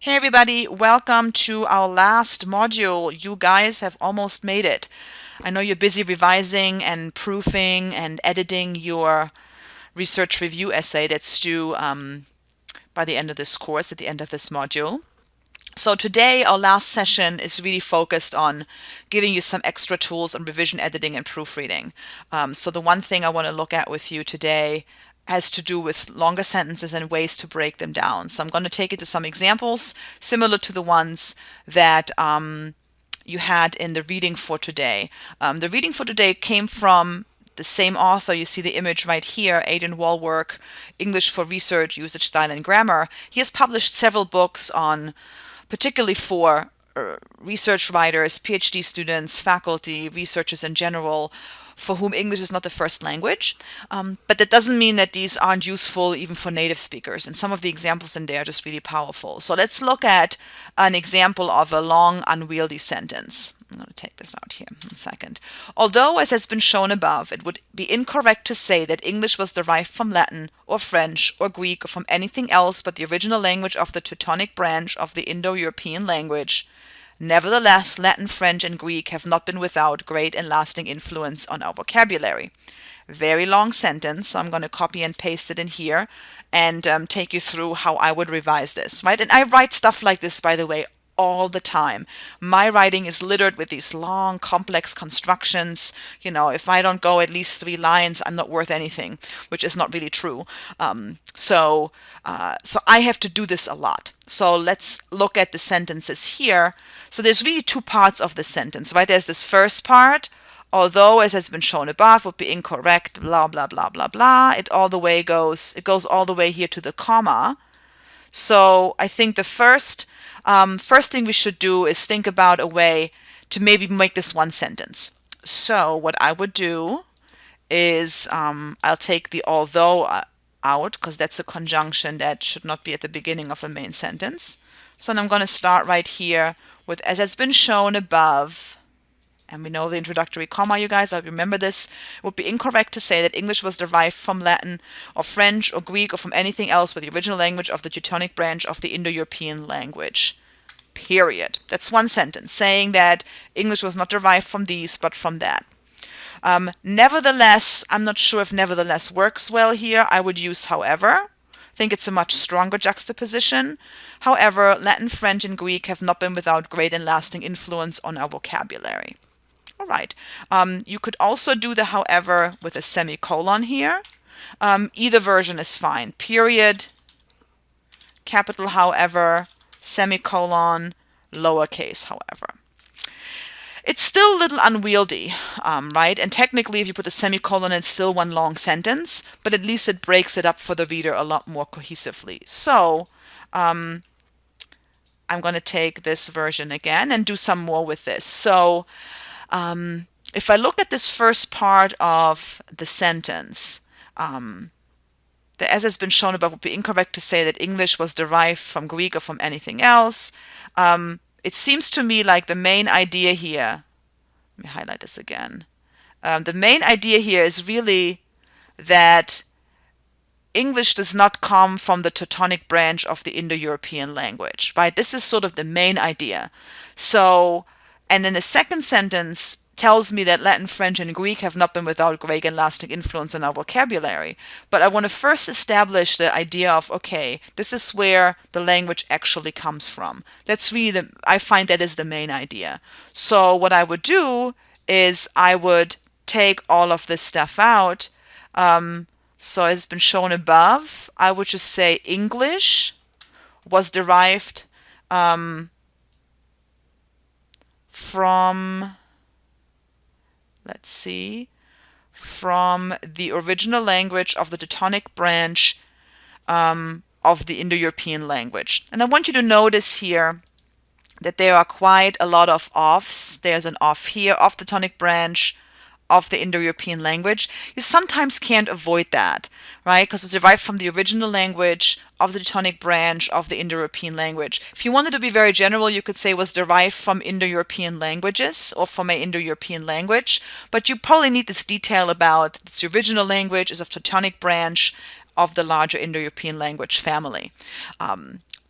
Hey everybody, welcome to our last module. You guys have almost made it. I know you're busy revising and proofing and editing your research review essay that's due by the end of this course, at the end of this module. So today, our last session is really focused on giving you some extra tools on revision editing and proofreading. So the one thing I want to look at with you today has to do with longer sentences and ways to break them down. So I'm going to take you to some examples similar to the ones that you had in the reading for today. The reading for today came from the same author. You see the image right here, Aidan Walwork, English for Research, Usage, Style, and Grammar. He has published several books on, particularly for research writers, PhD students, faculty, researchers in general, for whom English is not the first language. But that doesn't mean that these aren't useful even for native speakers. And some of the examples in there are just really powerful. So let's look at an example of a long, unwieldy sentence. I'm going to take this out here in a second. Although, as has been shown above, it would be incorrect to say that English was derived from Latin or French or Greek or from anything else but the original language of the Teutonic branch of the Indo-European language, nevertheless, Latin, French, and Greek have not been without great and lasting influence on our vocabulary. Very long sentence, so I'm going to copy and paste it in here and take you through how I would revise this, right? And I write stuff like this, by the way, all the time. My writing is littered with these long, complex constructions. You know, if I don't go at least 3 lines, I'm not worth anything, which is not really true. So I have to do this a lot. So let's look at the sentences here. So there's really 2 parts of the sentence, right? There's this first part, although, as has been shown above, would be incorrect, blah, blah, blah, blah, blah. It goes all the way here to the comma. So I think the first thing we should do is think about a way to maybe make this one sentence. So what I would do is I'll take the although out, because that's a conjunction that should not be at the beginning of a main sentence. So then I'm going to start right here with, as has been shown above, and we know the introductory comma, you guys, I'll remember this. It would be incorrect to say that English was derived from Latin or French or Greek or from anything else but the original language of the Teutonic branch of the Indo-European language. Period. That's one sentence, saying that English was not derived from these but from that. Nevertheless, I'm not sure if nevertheless works well here. I would use however. I think it's a much stronger juxtaposition. However, Latin, French, and Greek have not been without great and lasting influence on our vocabulary. All right. You could also do the however with a semicolon here. Either version is fine. Period, capital however, semicolon, lowercase however. It's still a little unwieldy, right? And technically, if you put a semicolon, it's still one long sentence, but at least it breaks it up for the reader a lot more cohesively. So I'm going to take this version again and do some more with this. So if I look at this first part of the sentence, the as has been shown above would be incorrect to say that English was derived from Greek or from anything else. It seems to me like the main idea here, let me highlight this again. The main idea here is really that English does not come from the Teutonic branch of the Indo-European language, right? This is sort of the main idea. So, and then the second sentence tells me that Latin, French, and Greek have not been without great and lasting influence on our vocabulary. But I want to first establish the idea of, okay, this is where the language actually comes from. That's really I find that is the main idea. So what I would do is I would take all of this stuff out. So as has been shown above, I would just say English was derived from, let's see, from the original language of the Teutonic branch of the Indo-European language. And I want you to notice here that there are quite a lot of offs. There's an off here, off the Teutonic branch of the Indo-European language. You sometimes can't avoid that, right? Because it's derived from the original language of the Teutonic branch of the Indo-European language. If you wanted to be very general, you could say was derived from Indo-European languages or from an Indo-European language. But you probably need this detail about its original language is of Teutonic branch of the larger Indo-European language family.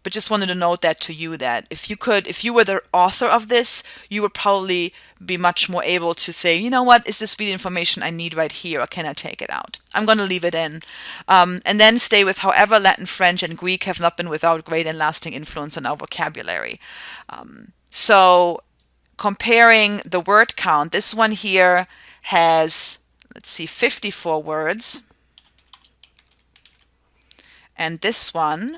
But just wanted to note that to you, that if you were the author of this, you would probably be much more able to say, you know what, is this really information I need right here, or can I take it out? I'm going to leave it in. And then stay with, however, Latin, French, and Greek have not been without great and lasting influence on our vocabulary. So comparing the word count, this one here has, let's see, 54 words. And this one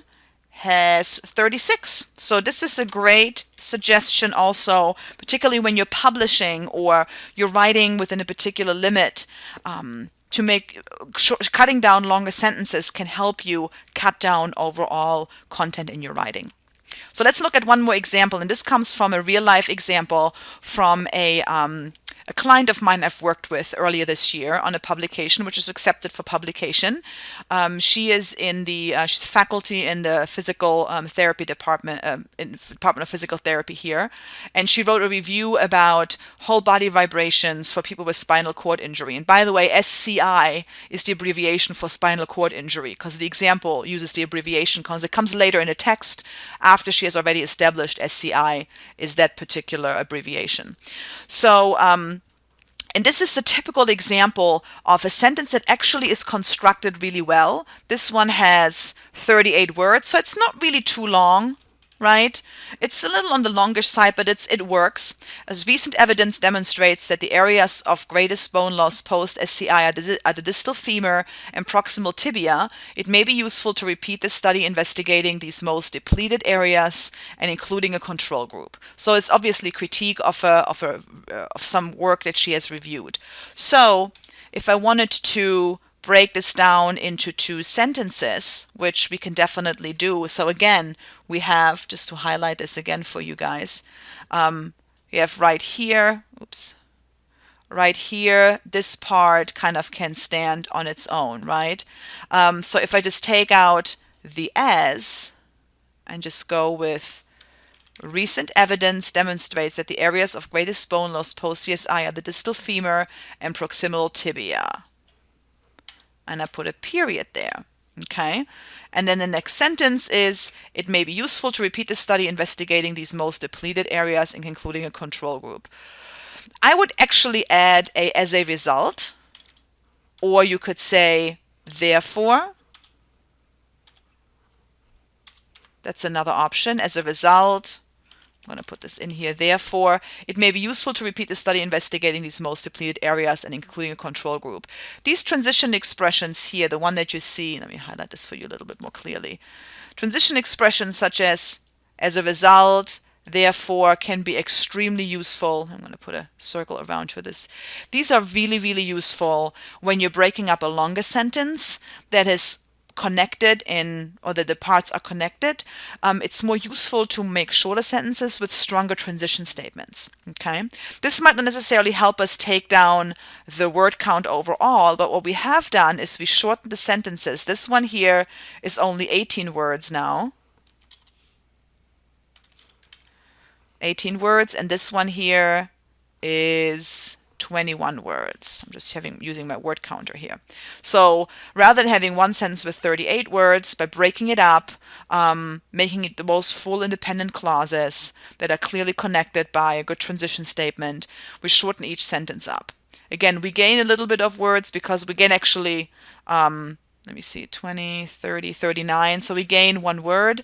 has 36. So this is a great suggestion also, particularly when you're publishing or you're writing within a particular limit. To make cutting down longer sentences can help you cut down overall content in your writing. So let's look at one more example, and this comes from a real life example from a client of mine I've worked with earlier this year on a publication which is accepted for publication. She is in the she's faculty in the physical therapy department, in the Department of Physical Therapy here, and she wrote a review about whole body vibrations for people with spinal cord injury. And by the way, SCI is the abbreviation for spinal cord injury, because the example uses the abbreviation because it comes later in the text after she has already established SCI is that particular abbreviation. So and this is a typical example of a sentence that actually is constructed really well. This one has 38 words, so it's not really too long, right? It's a little on the longer side, but it works. As recent evidence demonstrates that the areas of greatest bone loss post-SCI are the distal femur and proximal tibia, it may be useful to repeat the study investigating these most depleted areas and including a control group. So it's obviously critique of some work that she has reviewed. So if I wanted to break this down into 2 sentences, which we can definitely do. So again, we have, just to highlight this again for you guys, we have right here, right here, this part kind of can stand on its own, right? So if I just take out the as and just go with recent evidence demonstrates that the areas of greatest bone loss post-CSI are the distal femur and proximal tibia. And I put a period there, okay? And then the next sentence is, it may be useful to repeat the study investigating these most depleted areas and concluding a control group. I would actually add a as a result, or you could say therefore. That's another option. As a result, I'm going to put this in here. Therefore, it may be useful to repeat the study investigating these most depleted areas and including a control group. These transition expressions here, the one that you see, let me highlight this for you a little bit more clearly. Transition expressions such as a result, therefore, can be extremely useful. I'm going to put a circle around for this. These are really, really useful when you're breaking up a longer sentence that is connected or that the parts are connected. It's more useful to make shorter sentences with stronger transition statements. Okay, this might not necessarily help us take down the word count overall, but what we have done is we shortened the sentences. This one here is only 18 words now. 18 words, and this one here is 21 words. I'm just using my word counter here. So rather than having one sentence with 38 words, by breaking it up, making it the most full independent clauses that are clearly connected by a good transition statement, we shorten each sentence up. Again, we gain a little bit of words because we gain actually, let me see, 20, 30, 39. So we gain 1 word.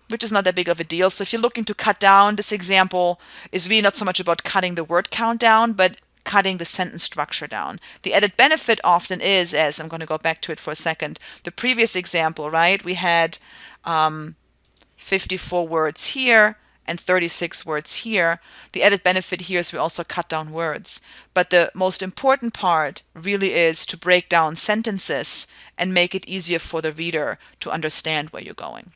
Which is not that big of a deal. So if you're looking to cut down, this example is really not so much about cutting the word count down, but cutting the sentence structure down. The added benefit often is, as I'm going to go back to it for a second, the previous example, right? We had 54 words here and 36 words here. The added benefit here is we also cut down words. But the most important part really is to break down sentences and make it easier for the reader to understand where you're going.